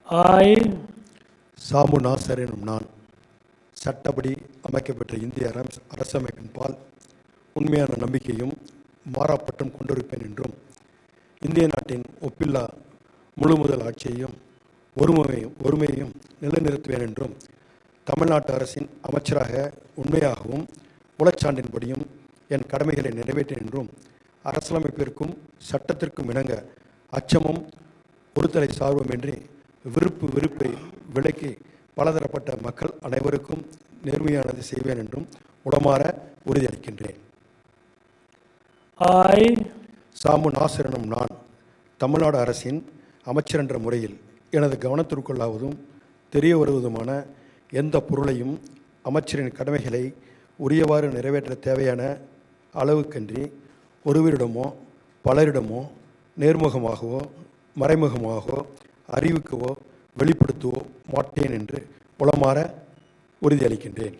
I, சாமு நாசர் எனும் நான் சட்டப்படி அமைக்கப்பட்ட இந்திய அரசமைப்பின் பால் உண்மையான நம்பிக்கையும் மாறாப்பட்டும் கொண்டிருப்பேன் என்றும் இந்திய நாட்டின் ஒப்பில்லா முழு முதல் ஆட்சியையும் ஒருமையையும் நிலைநிறுத்துவேன் என்றும் தமிழ்நாட்டு அரசின் அமைச்சராக உண்மையாகவும் உளச்சான்றின்படியும் என் கடமைகளை நிறைவேற்றேன் என்றும் அரசியலமைப்பிற்கும் சட்டத்திற்கும் இணங்க அச்சமும் ஒருதலை சார்புமின்றி வெறுப்பை விலக்கி பலதரப்பட்ட மக்கள் அனைவருக்கும் நேர்மையானது செய்வேன் என்றும் உளமாற உறுதியளிக்கின்றேன். I, சாமு நாசர் எனும் நான் தமிழ்நாடு அரசின் அமைச்சர் என்ற முறையில் எனது கவனத்திற்குள்ளாவதும் தெரிய வருவதுமான எந்த பொருளையும் அமைச்சரின் கடமைகளை உரியவாறு நிறைவேற்ற தேவையான அளவுக்கன்றி ஒருவரிடமோ பலரிடமோ நேர்முகமாகவோ மறைமுகமாகவோ அறிவிக்கவோ வெளிப்படுத்தவோ மாட்டேன் என்று உளமாற உறுதியளிக்கின்றேன்.